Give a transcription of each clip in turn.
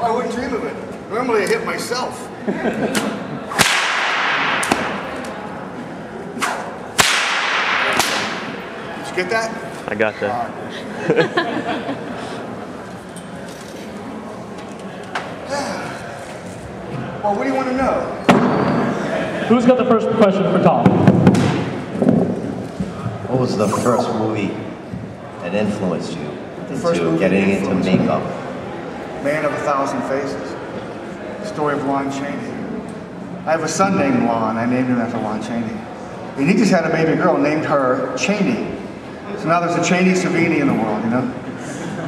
I wouldn't dream of it. Normally I hit myself. Did you get that? I got that. Well, what do you want to know? Who's got the first question for Tom? What was the first movie that influenced you into getting into makeup? Man of a Thousand Faces. Story of Lon Chaney. I have a son named Lon. I named him after Lon Chaney. And he just had a baby girl, named her Chaney. So now there's a Chaney Savini in the world, you know?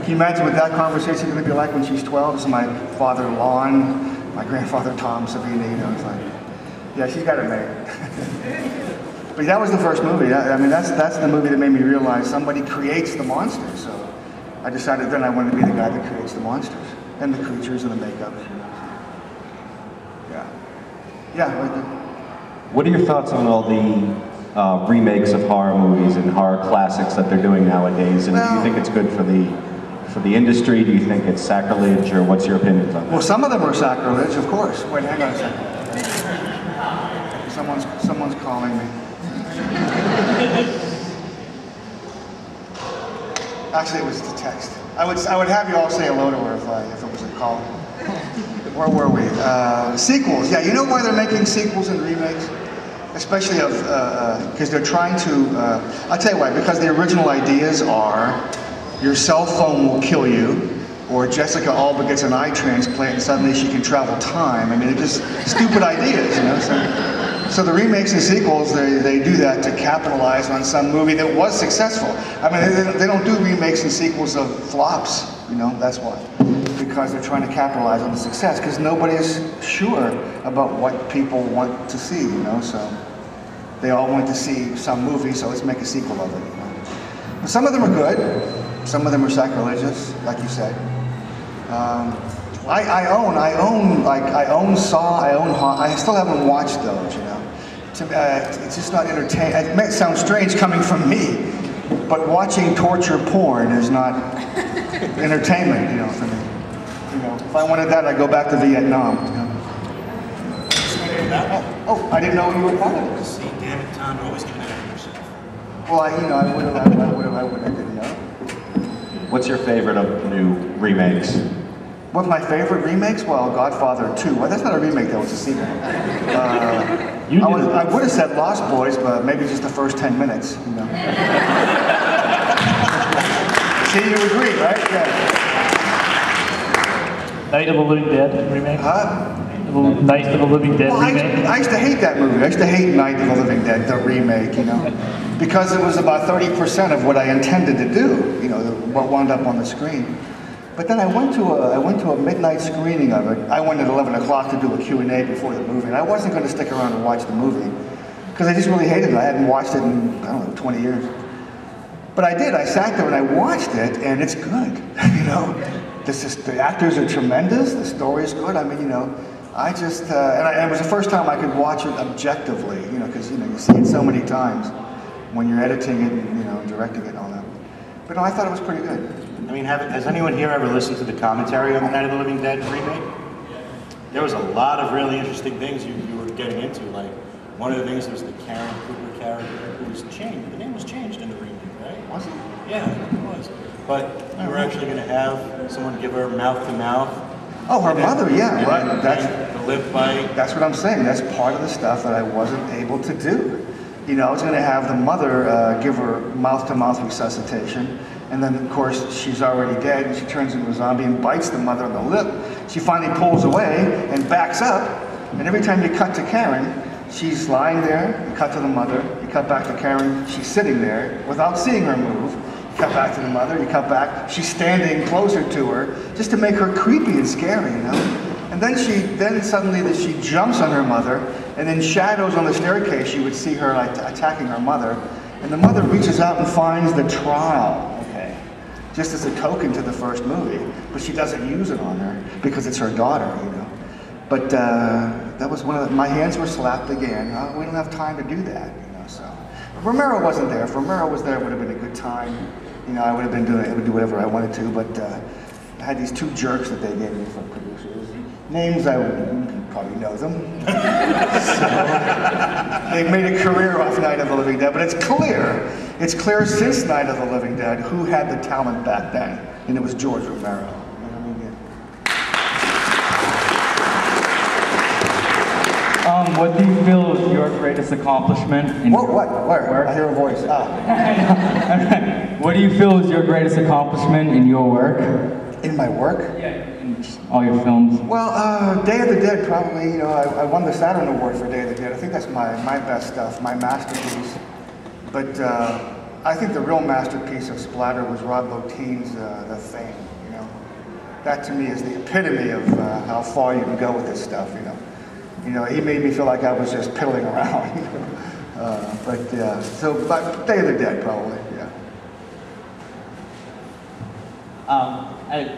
Can you imagine what that conversation is going to be like when she's 12? This is my father, Lon, my grandfather, Tom Savini, you know, it's like, yeah, she's got it made. But that was the first movie. I mean, that's the movie that made me realize somebody creates the monsters. So I decided then I wanted to be the guy that creates the monsters and the creatures and the makeup. Yeah. Yeah. What are your thoughts on all the remakes of horror movies and horror classics that they're doing nowadays? And do you think it's good for the industry? Do you think it's sacrilege, or what's your opinions on that? Well, some of them are sacrilege, of course. Wait, hang on a second. Someone's calling me. Actually, it was a text. I would have you all say hello to her if it was a call. Where were we? Sequels. Yeah, you know why they're making sequels and remakes? Especially because they're trying to. I'll tell you why. Because the original ideas are, your cell phone will kill you, or Jessica Alba gets an eye transplant and suddenly she can travel time. I mean, they're just stupid ideas, you know. So the remakes and sequels, they do that to capitalize on some movie that was successful. I mean, they don't do remakes and sequels of flops, you know, that's why. Because they're trying to capitalize on the success, because nobody's sure about what people want to see, you know, so they all want to see some movie, so let's make a sequel of it, you know. But some of them are good, some of them are sacrilegious, like you said. I own Saw, I own Haunt. I still haven't watched those, you know. It's just not entertaining. It may sound strange coming from me, but watching torture porn is not entertainment, you know, for me. You know, if I wanted that, I'd go back to Vietnam. You know. Oh, I didn't know you were part of this. See, damn it, Tom, you're always giving it out yourself. Well, I didn't know. What's your favorite of new remakes? What's my favorite remakes? Well, Godfather 2. Well, that's not a remake, though. It's a sequel. I would have said Lost Boys, but maybe just the first 10 minutes. You know. See, you agree, right? Yeah. Night of the Living Dead remake? Huh? Night of the Living Dead remake? I used to hate that movie. I used to hate Night of the Living Dead, the remake, you know. Because it was about 30% of what I intended to do, you know, what wound up on the screen. But then I went to a midnight screening of it. I went at 11 o'clock to do a Q&A before the movie, and I wasn't going to stick around and watch the movie because I just really hated it. I hadn't watched it in, I don't know, 20 years. But I did. I sat there and I watched it, and it's good. You know, the actors are tremendous. The story is good. I mean, you know, I just and it was the first time I could watch it objectively. You know, because you know you see it so many times when you're editing it and you know directing it and all that. But no, I thought it was pretty good. I mean, has anyone here ever listened to the commentary on the Night of the Living Dead remake? There was a lot of really interesting things you were getting into. Like, one of the things was the Karen Cooper character who was changed. The name was changed in the remake, right? Was it? Yeah, it was. But you were actually going to have someone give her mouth-to-mouth. Oh, her mother, yeah, right. That's the lip bite. That's what I'm saying. That's part of the stuff that I wasn't able to do. You know, I was going to have the mother give her mouth-to-mouth resuscitation. And then, of course, she's already dead, and she turns into a zombie and bites the mother on the lip. She finally pulls away and backs up, and every time you cut to Karen, she's lying there, you cut to the mother, you cut back to Karen, she's sitting there without seeing her move, you cut back to the mother, you cut back, she's standing closer to her, just to make her creepy and scary, you know? And then suddenly she jumps on her mother, and in shadows on the staircase, you would see her like attacking her mother, and the mother reaches out and finds the trowel. Just as a token to the first movie, but she doesn't use it on her because it's her daughter, you know. But that was one of my hands were slapped again. We don't have time to do that, you know. So if Romero wasn't there. If Romero was there, it would have been a good time. You know, I would have been doing it. I would do whatever I wanted to. But I had these two jerks that they gave me for producers. Names, you probably know them. So, they've made a career off Night of the Living Dead, but it's clear since Night of the Living Dead who had the talent back then, and it was George Romero. You know what I mean? What do you feel is your greatest accomplishment in What? your Where? work? I hear a voice. What do you feel is your greatest accomplishment in your work? In my work? Yeah, in all your films. Well, Day of the Dead probably, you know, I won the Saturn Award for Day of the Dead. I think that's my best stuff, my masterpiece. But I think the real masterpiece of splatter was Rob Bottin's The Thing, you know. That to me is the epitome of how far you can go with this stuff, you know. You know, he made me feel like I was just piddling around. But Day of the Dead probably, yeah.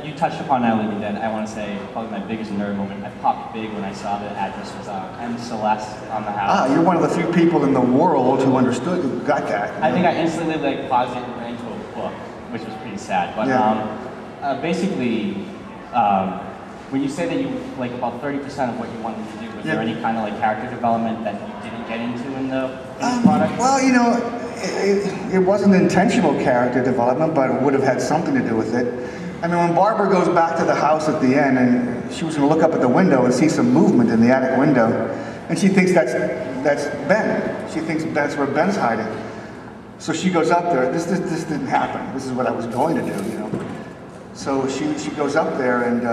You touched upon Night of the Living Dead. I want to say probably my biggest nerd moment. I popped big when I saw the address was M. Celeste on the house. You're one of the few people in the world who understood, who got that. I think I instantly like paused it and ran into a book, which was pretty sad. But basically, when you say that you like about 30% of what you wanted to do, was there any kind of like character development that you didn't get into in the product? Well, you know, it wasn't intentional character development, but it would have had something to do with it. I mean, when Barbara goes back to the house at the end, and she was going to look up at the window and see some movement in the attic window, and she thinks that's Ben. She thinks that's where Ben's hiding. So she goes up there. This didn't happen. This is what I was going to do, you know. So she goes up there, and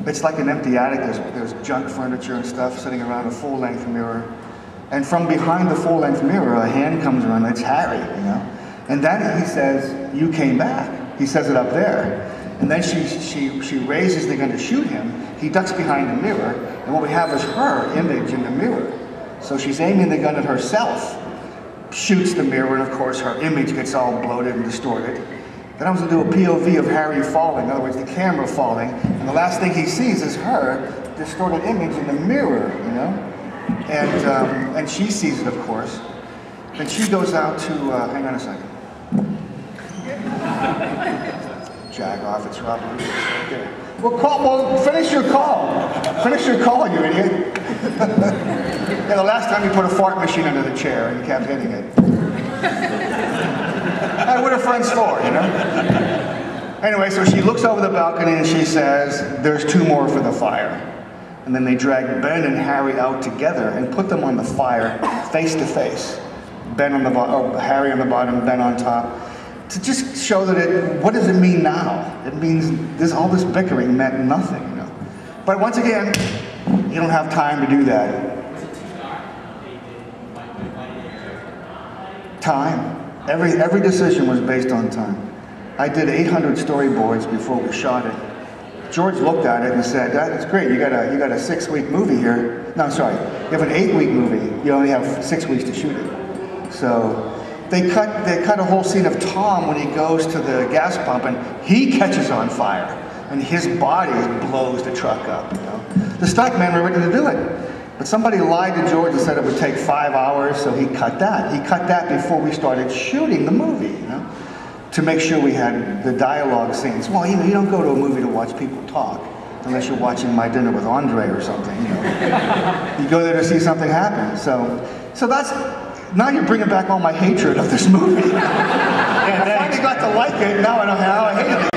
it's like an empty attic. There's junk furniture and stuff sitting around a full-length mirror. And from behind the full-length mirror, a hand comes around. It's Harry, you know. And then he says, "You came back." He says it up there. And then she raises the gun to shoot him. He ducks behind the mirror, and what we have is her image in the mirror. So she's aiming the gun at herself, shoots the mirror, and of course her image gets all bloated and distorted. Then I was going to do a POV of Harry falling, in other words, the camera falling, and the last thing he sees is her distorted image in the mirror, you know? And she sees it, of course. Then she goes out to, hang on a second. Jag off, it's Robert. Okay. Well, finish your call. Finish your call, you idiot. Yeah, the last time you put a fart machine under the chair and you kept hitting it. What are friends for, you know? Anyway, so she looks over the balcony and she says, "There's two more for the fire." And then they drag Ben and Harry out together and put them on the fire, face to face. Ben on the bottom, Harry on the bottom, Ben on top. To just show that what does it mean now? It means all this bickering meant nothing, you know. But once again, you don't have time to do that. Time. Every decision was based on time. I did 800 storyboards before we shot it. George looked at it and said, "That's great. You got a 6-week movie here. No, I'm sorry. You have an 8-week movie. You only have 6 weeks to shoot it." So they cut a whole scene of Tom when he goes to the gas pump and he catches on fire and his body blows the truck up. You know, the stuntmen were ready to do it, but somebody lied to George and said it would take 5 hours, so he cut that. He cut that before we started shooting the movie. You know, to make sure we had the dialogue scenes. Well, you know, you don't go to a movie to watch people talk unless you're watching My Dinner with Andre or something. You know, you go there to see something happen. So that's. Now you're bringing back all my hatred of this movie. I finally got to like it, now I know how I hate it